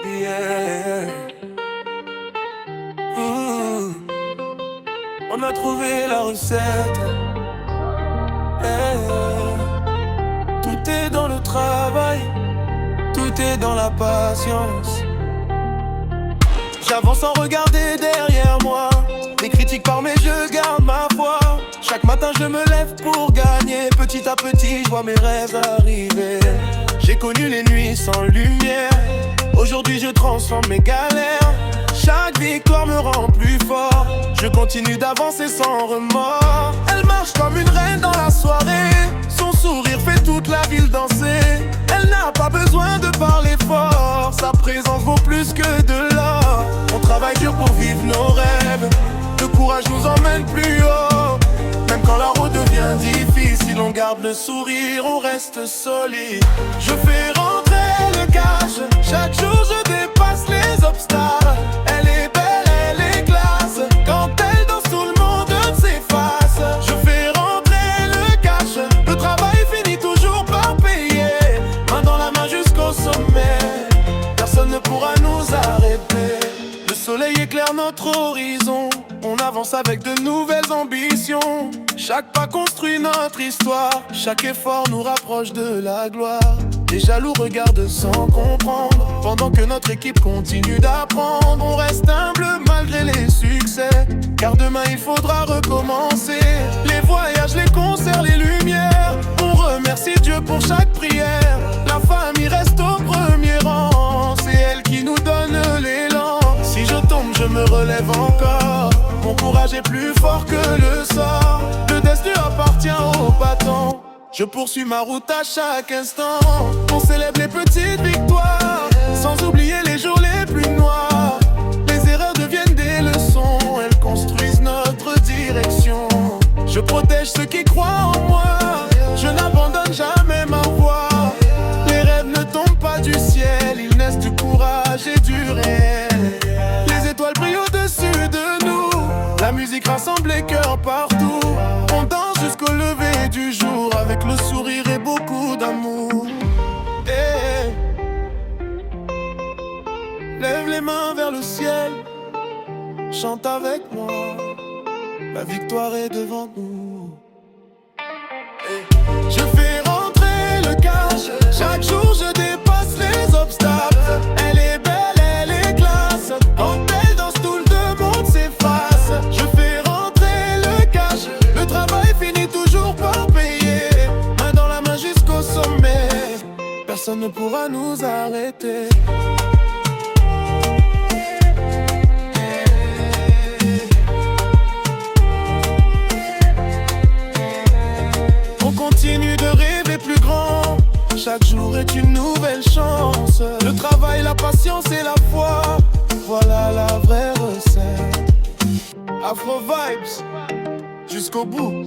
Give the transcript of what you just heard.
Yeah. On a trouvé la recette. Tout est dans le travail, tout est dans la patience. J'avance sans regarder derrière moi. Des critiques par mais je garde ma foi. Chaque matin je me lève pour gagner. Petit à petit je vois mes rêves arriver. J'ai connu les nuits sans lumière. Aujourd'hui je transforme mes galères. Chaque victoire me rend plus fort. Je continue d'avancer sans remords. Elle marche comme une reine dans la soirée. Son sourire fait toute la ville danser. Elle n'a pas besoin de parler fort. Sa présence vaut plus que de l'or. On travaille dur pour vivre nos rêves. Le courage nous emmène plus haut. Même quand la route devient difficile, on garde le sourire, on reste solide. Je fais rentrer le cash. Chaque jour je dépasse les obstacles. Elle est belle, elle est classe. Quand elle danse, tout le monde s'efface. Je fais rentrer le cash. Le travail finit toujours par payer. Main dans la main jusqu'au sommet. Personne ne pourra nous arrêter. Le soleil éclaire notre horizon. On avance avec de nouvelles ambitions. Chaque pas construit notre histoire. Chaque effort nous rapproche de la gloire. Les jaloux regardent sans comprendre. Pendant que notre équipe continue d'apprendre. On reste humble malgré les succès. Car demain il faudra recommencer. Les voyages, les concerts, les lumières. On remercie Dieu pour chaque prière. La famille reste au premier rang. C'est elle qui nous donne l'élan. Si je tombe, je me relève encore. Mon courage est plus fort que le sort. Le destin appartient aux battants. Je poursuis ma route à chaque instant. On célèbre les petites victoires, sans oublier les jours les plus noirs. Les erreurs deviennent des leçons. Elles construisent notre direction. Je protège ceux qui croient en moi. Je n'abandonne jamais ma voix. Les rêves ne tombent pas du ciel. Ils naissent du courage et du réel. Les étoiles brillent au-dessus de nous. La musique rassemble les cœurs partout. On danse jusqu'au lever du jour. Avec le sourire et beaucoup d'amour. Lève les mains vers le ciel. Chante avec moi. La victoire est devant nous. Je fais rentrer le cash. Chaque jour je dépasse les obstacles. Elle est belle, elle est classe. Quand elle danse, tout le monde s'efface. Je fais rentrer le cash. Le travail finit toujours par payer. Main dans la main jusqu'au sommet. Personne ne pourra nous arrêter. On continue de rêver plus grand. Chaque jour est une nouvelle chance. Le travail, la patience et la foi. Voilà la vraie recette. Afro Vibes, jusqu'au bout.